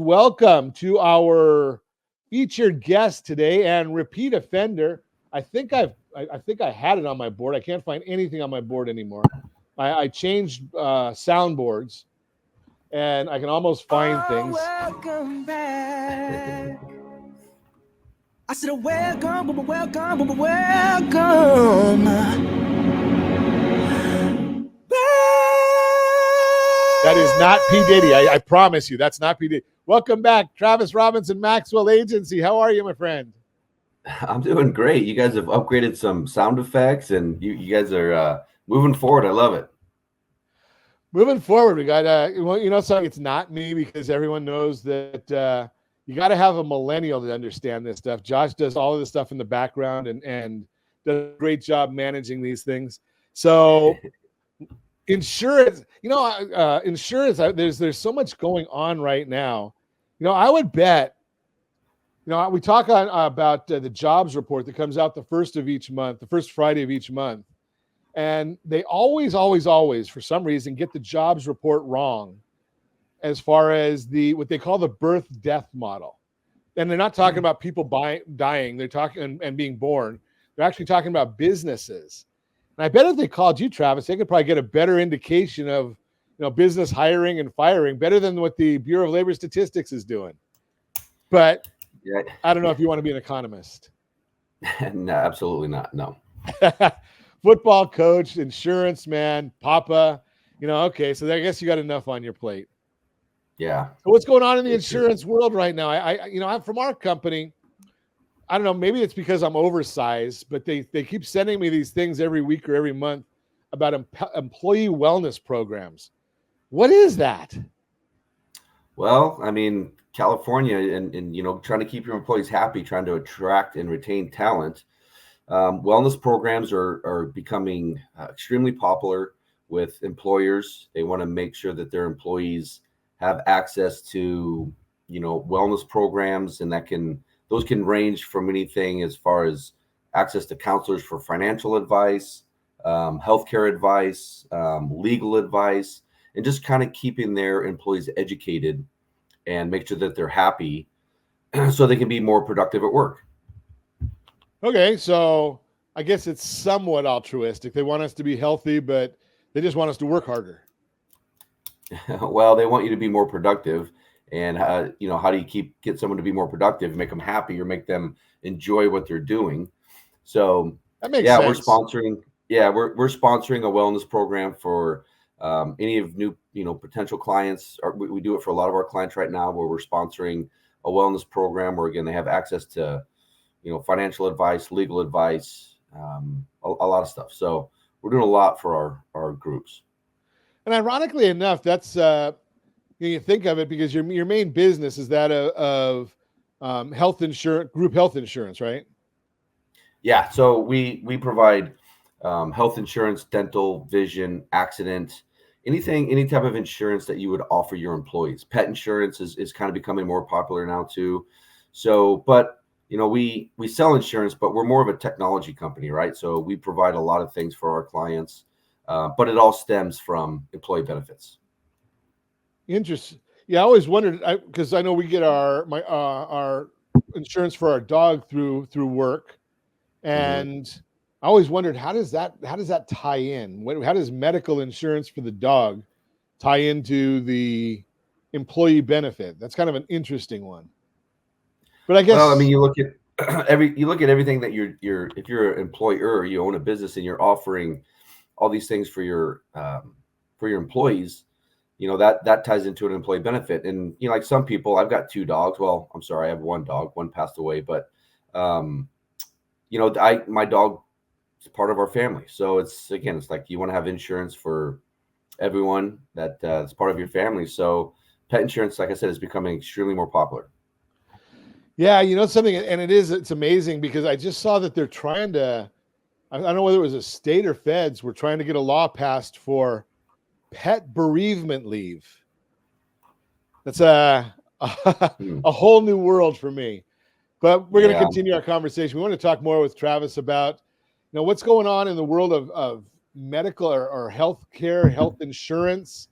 welcome to our featured guest today and repeat offender. I think I had it on my board. I can't find anything on my board anymore. I changed soundboards, and I can almost find things. Welcome back. I said, welcome. That is not P. Diddy. I promise you, that's not P. Diddy. Welcome back, Travis Robinson, Maxwell Agency. How are you, my friend? I'm doing great. You guys have upgraded some sound effects, and you guys are moving forward. I love it. Moving forward, we got something. It's not me because everyone knows that you got to have a millennial to understand this stuff. Josh does all of this stuff in the background and does a great job managing these things. So insurance, insurance. There's so much going on right now. I would bet. We talk about the jobs report that comes out the first of each month, the first Friday of each month. And they always, for some reason, get the jobs report wrong as far as what they call the birth-death model. And they're not talking about people dying. They're talking and being born. They're actually talking about businesses. And I bet if they called you, Travis, they could probably get a better indication of business hiring and firing, better than what the Bureau of Labor Statistics is doing. But yeah. I don't know if you want to be an economist. No, absolutely not. No. Football coach, insurance man, papa. Okay, so I guess you got enough on your plate. Yeah. So what's going on in the insurance world right now? I'm from our company. I don't know. Maybe it's because I'm oversized, but they keep sending me these things every week or every month about employee wellness programs. What is that? Well, I mean, California and trying to keep your employees happy, trying to attract and retain talent. Wellness programs are becoming extremely popular with employers. They want to make sure that their employees have access to, wellness programs, and those can range from anything as far as access to counselors for financial advice, healthcare advice, legal advice, and just kind of keeping their employees educated and make sure that they're happy so they can be more productive at work. Okay, so I guess it's somewhat altruistic. They want us to be healthy, but they just want us to work harder. Well, they want you to be more productive. And, how do you get someone to be more productive, make them happy, or make them enjoy what they're doing? So that makes sense. We're sponsoring a wellness program for any of new, potential clients. We do it for a lot of our clients right now, where we're sponsoring a wellness program where, again, they have access to, financial advice, legal advice, a lot of stuff. So we're doing a lot for our groups. And ironically enough, that's you think of it because your main business is that of health insurance, group health insurance, right? Yeah. So we provide health insurance, dental, vision, accident, any type of insurance that you would offer your employees. Pet insurance is kind of becoming more popular now too. So, but we sell insurance, but we're more of a technology company, right? So we provide a lot of things for our clients, but it all stems from employee benefits. Interesting. Yeah, I always wondered because I know we get our insurance for our dog through work, and I always wondered how does that tie in? How does medical insurance for the dog tie into the employee benefit? That's kind of an interesting one. But I guess, well, I mean, you look at everything that if you're an employer, you own a business, and you're offering all these things for your employees. That ties into an employee benefit. And like some people, I've got 2 dogs. Well, I'm sorry, I have 1 dog. One passed away, but my dog is part of our family. So it's like you want to have insurance for everyone that's part of your family. So pet insurance, like I said, is becoming extremely more popular. Yeah, something, and it's amazing because I just saw that they're trying to, I don't know whether it was a state or feds, were trying to get a law passed for pet bereavement leave. That's a whole new world for me. But we're going to continue our conversation. We want to talk more with Travis about what's going on in the world of medical or health care, health insurance,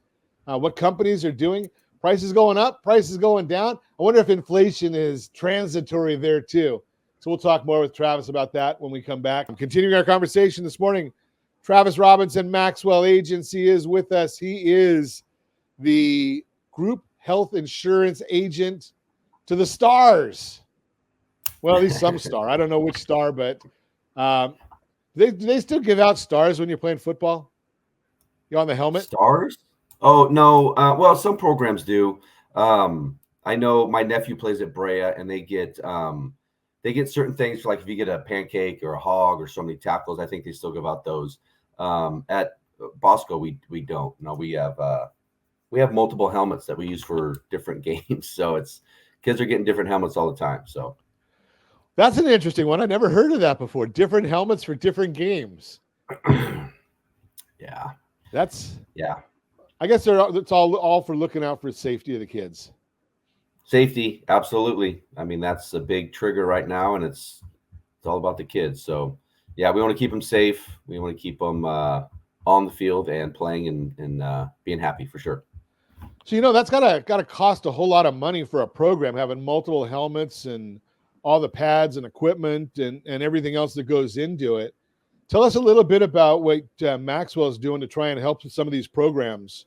what companies are doing. Prices going up, prices going down. I wonder if inflation is transitory there too. So we'll talk more with Travis about that when we come back. I'm continuing our conversation this morning. Travis Robinson, Maxwell Agency, is with us. He is the group health insurance agent to the stars. Well, at least some star. I don't know which star, but do they still give out stars when you're playing football? You on the helmet? Stars? Oh, no. Well, some programs do. I know my nephew plays at Brea, and they get certain things for, like, if you get a pancake or a hog or so many tackles, I think they still give out those. At Bosco, we don't. No, we have multiple helmets that we use for different games. So kids are getting different helmets all the time. So that's an interesting one. I never heard of that before. Different helmets for different games. Yeah. Yeah. I guess it's all for looking out for safety of the kids. Safety, absolutely. I mean, that's a big trigger right now, and it's all about the kids. So, yeah, we want to keep them safe. We want to keep them on the field and playing and being happy for sure. So, that's gotta cost a whole lot of money for a program, having multiple helmets and all the pads and equipment and everything else that goes into it. Tell us a little bit about what Maxwell is doing to try and help with some of these programs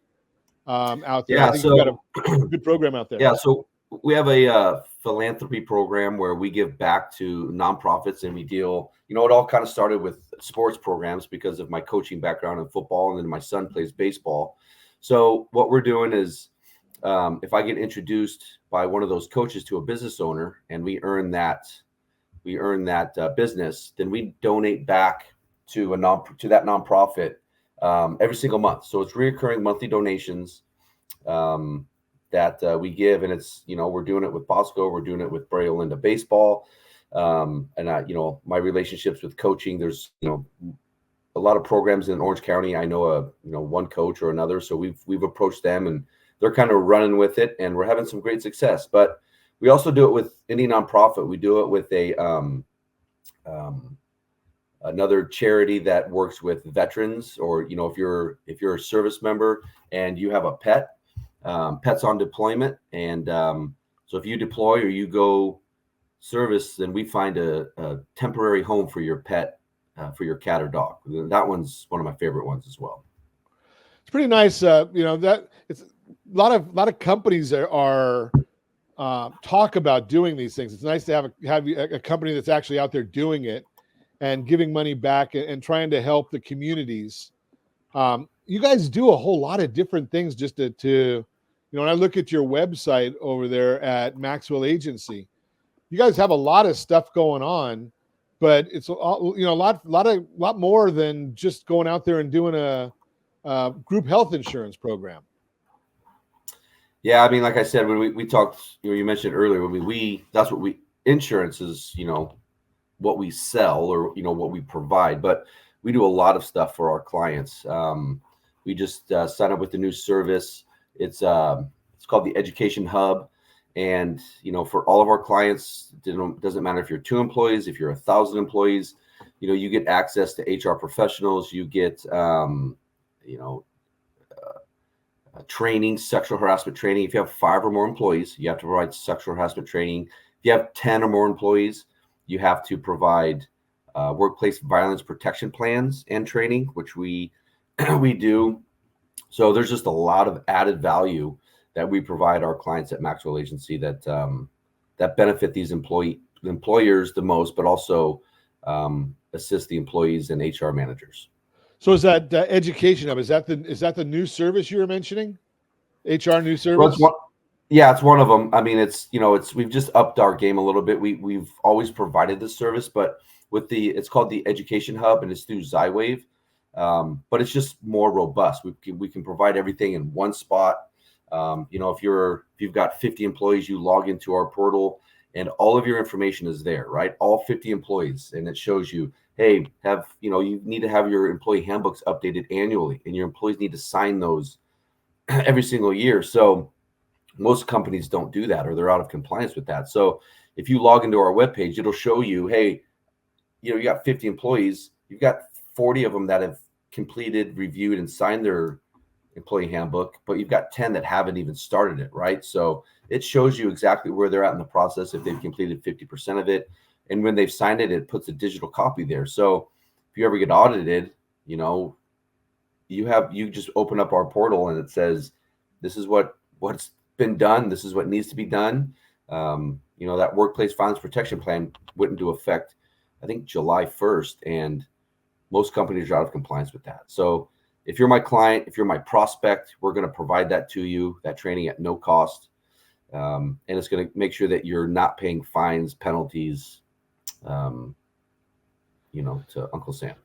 out there. Yeah, I think you've got a good program out there. Yeah, so we have a philanthropy program where we give back to nonprofits, and we deal, it all kind of started with sports programs because of my coaching background in football, and then my son plays baseball. So what we're doing is if I get introduced by one of those coaches to a business owner and we earn that business, then we donate back to that nonprofit every single month. So it's recurring monthly donations that we give, and it's, we're doing it with Bosco, we're doing it with Brea Olinda baseball, and my relationships with coaching. There's a lot of programs in Orange County. I know one coach or another, so we've approached them, and they're kind of running with it, and we're having some great success. But we also do it with any nonprofit. We do it with another charity that works with veterans, or if you're a service member and you have a pet, pets on deployment, and so if you deploy or you go service, then we find a temporary home for your pet, for your cat or dog. That one's one of my favorite ones as well. It's pretty nice. That it's a lot of companies are talk about doing these things. It's nice to have a company that's actually out there doing it and giving money back and trying to help the communities. You guys do a whole lot of different things just to when I look at your website over there at Maxwell Agency, you guys have a lot of stuff going on, but it's a lot more than just going out there and doing a group health insurance program. Yeah, I mean, like I said, when we talked, you mentioned earlier, that's what insurance is, what we sell or, what we provide, but we do a lot of stuff for our clients. We just signed up with the new service. It's called the Education Hub. And, for all of our clients, it doesn't matter if you're 2 employees, if you're 1,000 employees, you get access to HR professionals, you get, training, sexual harassment training. If you have 5 or more employees, you have to provide sexual harassment training. If you have 10 or more employees, you have to provide workplace violence protection plans and training, which we do. So there's just a lot of added value that we provide our clients at Maxwell Agency that benefit these employers the most, but also assist the employees and HR managers. So is that Education Hub? Is that the new service you were mentioning? HR new service? Well, it's one of them. I mean, we've just upped our game a little bit. We've always provided this service, but it's called the Education Hub, and it's through Zywave. But it's just more robust. We can provide everything in one spot. If you've got 50 employees, you log into our portal and all of your information is there, right? All 50 employees, and it shows you, hey, you need to have your employee handbooks updated annually, and your employees need to sign those every single year. So most companies don't do that, or they're out of compliance with that. So if you log into our webpage, it'll show you, hey, you got 50 employees, you've got 40 of them that have completed, reviewed, and signed their employee handbook, but you've got 10 that haven't even started it, right? So it shows you exactly where they're at in the process, if they've completed 50% of it. And when they've signed it, it puts a digital copy there. So if you ever get audited, you know, you just open up our portal and it says, this is what's been done. This is what needs to be done. You know, that workplace violence protection plan went into effect, I think, July 1st, and most companies are out of compliance with that. So if you're my client, if you're my prospect, we're going to provide that to you, that training at no cost. And it's going to make sure that you're not paying fines, penalties, you know, to Uncle Sam.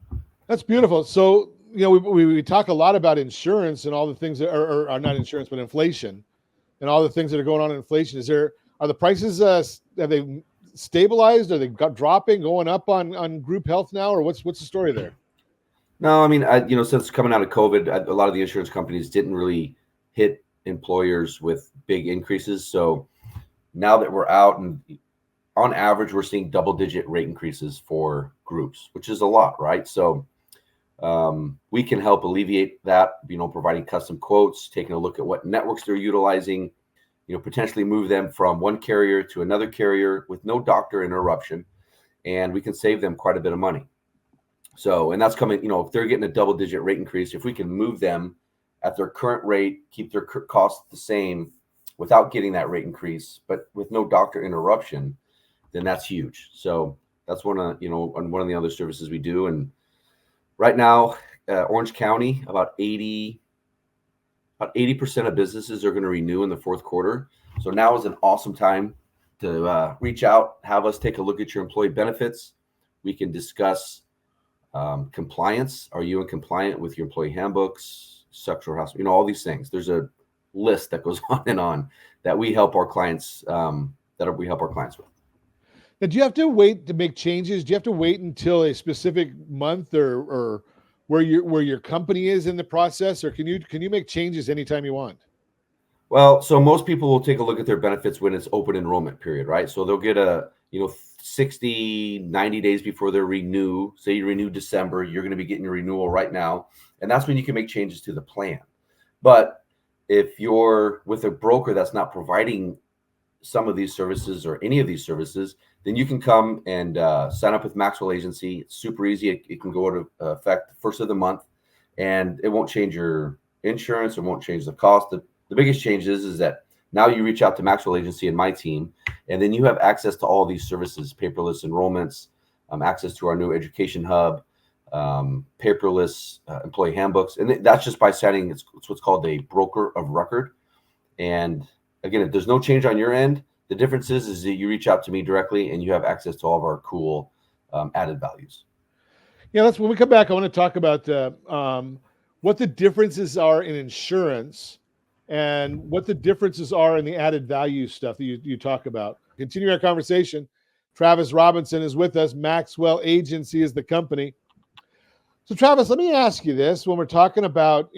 That's beautiful. So, you know, we talk a lot about insurance and all the things that are not insurance, but inflation and all the things that are going on in inflation. Are the prices, have they stabilized? Are they dropping, going up on group health now, or what's the story there? No, I mean, you know, since coming out of COVID, a lot of the insurance companies didn't really hit employers with big increases. So now that we're out, and on average, we're seeing double-digit rate increases for groups, which is a lot, right? So we can help alleviate that, you know, providing custom quotes, taking a look at what networks they're utilizing, you know, potentially move them from one carrier to another carrier with no doctor interruption, and we can save them quite a bit of money. So, and that's coming, you know, if they're getting a double-digit rate increase, if we can move them at their current rate, keep their costs the same without getting that rate increase, but with no doctor interruption, then that's huge. So that's one of the other services we do. And right now, Orange County, about 80% of businesses are going to renew in the fourth quarter. So now is an awesome time to reach out, have us take a look at your employee benefits. We can discuss compliance. Are you in compliant with your employee handbooks, sexual harassment, you know, all these things. There's a list that goes on and on that we help our clients with. Now, do you have to wait to make changes? Do you have to wait until a specific month or where your company is in the process, or can you make changes anytime you want? Well, so most people will take a look at their benefits when it's open enrollment period, right? So they'll get 60, 90 days before they renew. Say you renew December, you're going to be getting your renewal right now. And that's when you can make changes to the plan. But if you're with a broker that's not providing some of these services or any of these services, then you can come and sign up with Maxwell Agency. It's super easy. It can go into effect the first of the month, and it won't change your insurance. It won't change the cost. The biggest change is that now you reach out to Maxwell Agency and my team, and then you have access to all these services: paperless enrollments, access to our new education hub, paperless employee handbooks. And that's just by signing. It's what's called a broker of record. And again, if there's no change on your end, the difference is that you reach out to me directly and you have access to all of our cool added values. Yeah, that's when we come back. I want to talk about what the differences are in insurance and what the differences are in the added value stuff that you talk about. Continue our conversation. Travis Robinson is with us. Maxwell Agency is the company. So Travis, let me ask you this. When we're talking about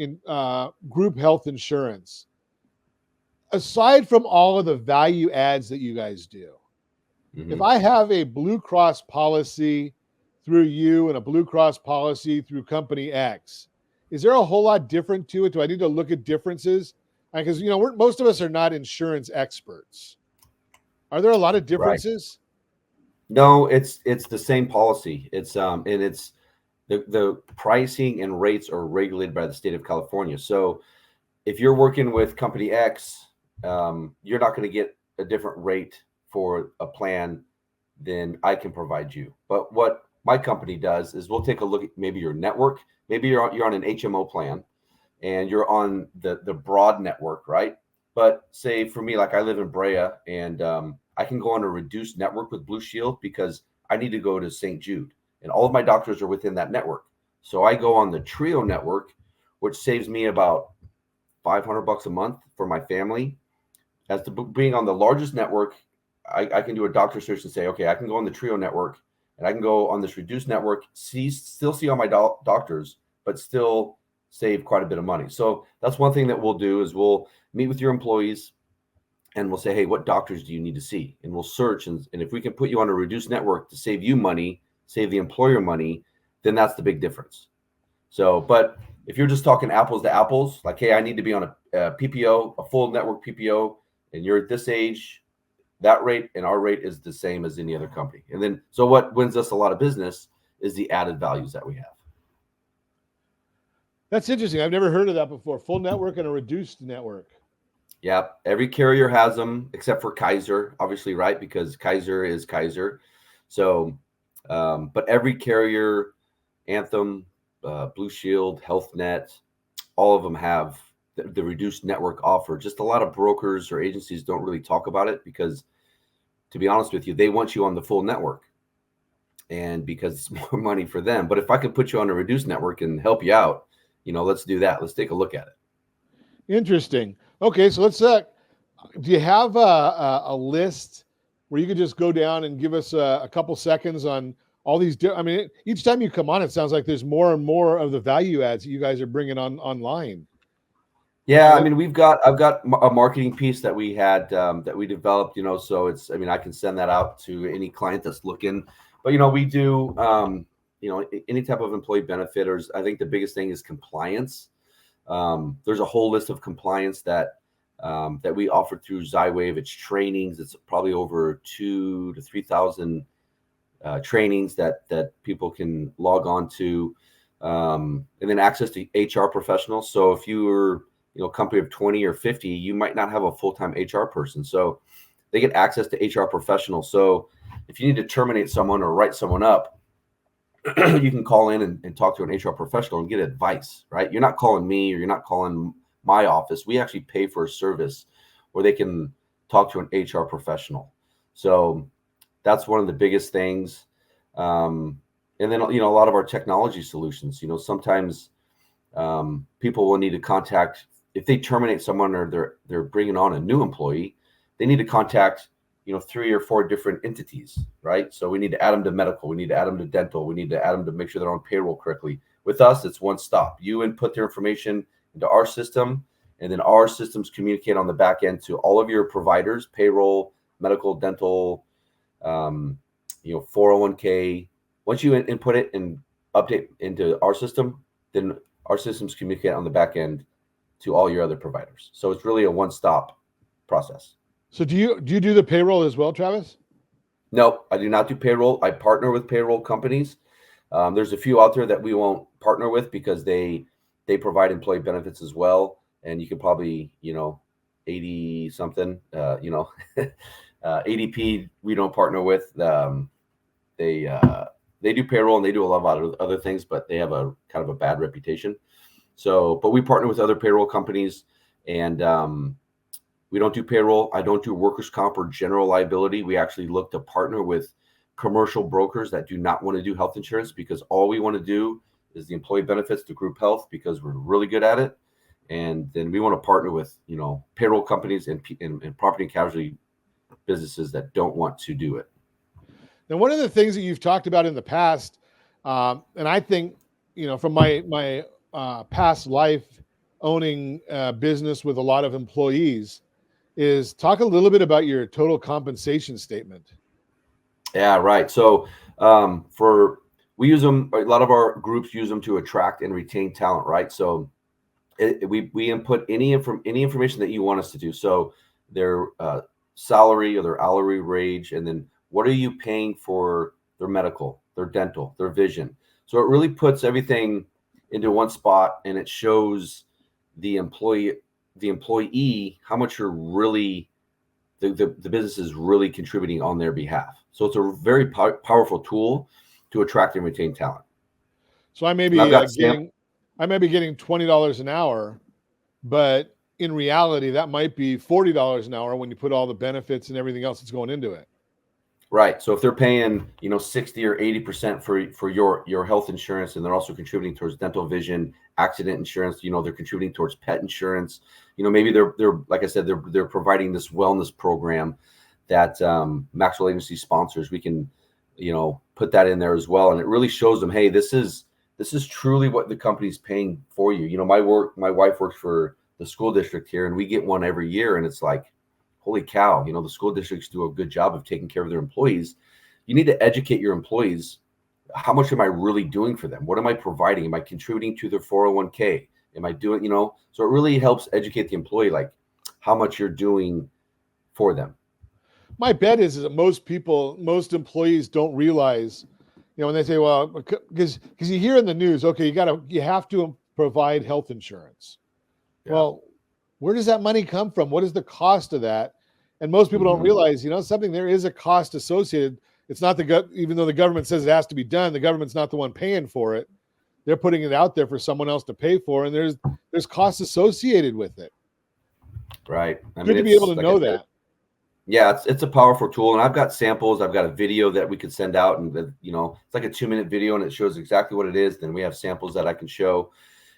group health insurance, aside from all of the value adds that you guys do, if I have a Blue Cross policy through you and a Blue Cross policy through company X, is there a whole lot different to it? Do I need to look at differences? Because, you know, most of us are not insurance experts. Are there a lot of differences? Right. No, it's the same policy. It's and it's the pricing and rates are regulated by the state of California. So if you're working with company X, you're not going to get a different rate for a plan than I can provide you. But what my company does is we'll take a look at maybe your network. Maybe you're on an HMO plan and you're on the broad network, right? But say for me, like I live in Brea, and I can go on a reduced network with Blue Shield because I need to go to St. Jude, and all of my doctors are within that network. So I go on the Trio network, which saves me about $500 a month for my family. As to being on the largest network, I can do a doctor search and say, okay, I can go on the Trio network and I can go on this reduced network, still see all my doctors, but still save quite a bit of money. So that's one thing that we'll do is we'll meet with your employees and we'll say, hey, what doctors do you need to see? And we'll search. And if we can put you on a reduced network to save you money, save the employer money, then that's the big difference. So, but if you're just talking apples to apples, like, hey, I need to be on a PPO, a full network PPO, and you're at this age, that rate and our rate is the same as any other company. And then, so what wins us a lot of business is the added values that we have. That's interesting. I've never heard of that before. Full network and a reduced network. Yeah, every carrier has them except for Kaiser, obviously, right? Because Kaiser is Kaiser. So, but every carrier, Anthem, Blue Shield, Health Net, all of them have the reduced network offer. Just a lot of brokers or agencies don't really talk about it because, to be honest with you, they want you on the full network, and because it's more money for them. But if I could put you on a reduced network and help you out, let's do that. Let's take a look at it. Interesting. Okay, so let's do you have a list where you could just go down and give us a couple seconds on all these? I mean, each time you come on, it sounds like there's more and more of the value adds that you guys are bringing online. Yeah, I mean, I've got a marketing piece that we had that we developed. So it's, I mean, I can send that out to any client that's looking. But we do any type of employee benefit, or I think the biggest thing is compliance. There's a whole list of compliance that we offer through Zywave. It's trainings. It's probably over 2,000 to 3,000 trainings that people can log on to, and then access to HR professionals. So if you were a company of 20 or 50, you might not have a full-time HR person. So they get access to HR professionals. So if you need to terminate someone or write someone up, you can call in and talk to an HR professional and get advice, right? You're not calling me or you're not calling my office. We actually pay for a service where they can talk to an HR professional. So that's one of the biggest things. And then, a lot of our technology solutions, sometimes people will need to contact, if they terminate someone or they're bringing on a new employee, they need to contact 3 or 4 different entities, right? So we need to add them to medical. We need to add them to dental. We need to add them to make sure they're on payroll correctly. With us, it's one stop. You input their information into our system, and then our systems communicate on the back end to all of your providers, payroll, medical, dental, 401k. Once you input it and update into our system, then our systems communicate on the back end to all your other providers. So it's really a one-stop process. So do you do the payroll as well, Travis? No, I do not do payroll. I partner with payroll companies. There's a few out there that we won't partner with because they provide employee benefits as well. And you can probably, 80 something, ADP, we don't partner with. They do payroll and they do a lot of other things, but they have a kind of a bad reputation. So, but we partner with other payroll companies, and we don't do payroll. I don't do workers' comp or general liability. We actually look to partner with commercial brokers that do not want to do health insurance, because all we want to do is the employee benefits to group health, because we're really good at it. And then we want to partner with, payroll companies and property and casualty businesses that don't want to do it. Now, one of the things that you've talked about in the past, and I think, from my past life owning business with a lot of employees, is talk a little bit about your total compensation statement. Yeah, right. So we use them, a lot of our groups use them to attract and retain talent, right? So we input any information that you want us to do. So their salary or their hourly wage, and then what are you paying for their medical, their dental, their vision. So it really puts everything into one spot, and it shows the employee how much you're really the business is really contributing on their behalf. So it's a very powerful tool to attract and retain talent. So I may be getting $20 an hour, but in reality, that might be $40 an hour when you put all the benefits and everything else that's going into it. Right. So if they're paying, 60 or 80% for your health insurance, and they're also contributing towards dental, vision, accident insurance, they're contributing towards pet insurance. Maybe they're like I said, they're providing this wellness program that Maxwell Agency sponsors. We can, put that in there as well, and it really shows them, hey, this is truly what the company's paying for you. My wife works for the school district here, and we get one every year, and it's like, holy cow, the school districts do a good job of taking care of their employees. You need to educate your employees how much am I really doing for them? What am I providing? Am I contributing to their 401k? Am I doing, so it really helps educate the employee, like how much you're doing for them. My bet is that most employees don't realize, when they say, well, because you hear in the news, okay, you have to provide health insurance. Yeah. Well, where does that money come from? What is the cost of that? And most people don't realize, something, there is a cost associated. It's not even though the government says it has to be done, the government's not the one paying for it. They're putting it out there for someone else to pay for, and there's costs associated with it. Right. Good to be able to know that. Yeah, it's a powerful tool, and I've got samples. I've got a video that we could send out, and it's like a 2-minute video, and it shows exactly what it is. Then we have samples that I can show,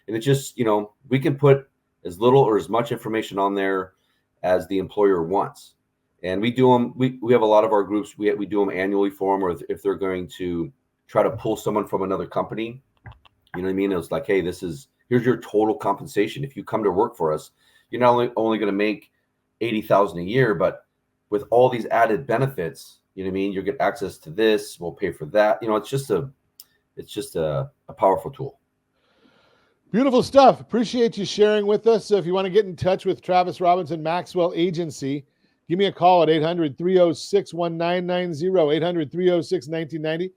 and it just we can put as little or as much information on there as the employer wants. And we do them. We have a lot of our groups. We do them annually for them, or if they're going to try to pull someone from another company, you know what I mean? It was like, hey, here's your total compensation. If you come to work for us, you're not only going to make $80,000 a year, but with all these added benefits, you know what I mean? You'll get access to this. We'll pay for that. It's just a powerful tool. Beautiful stuff. Appreciate you sharing with us. So if you want to get in touch with Travis Robinson, Maxwell Agency, give me a call at 800-306-1990, 800-306-1990.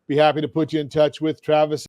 Be happy to put you in touch with Travis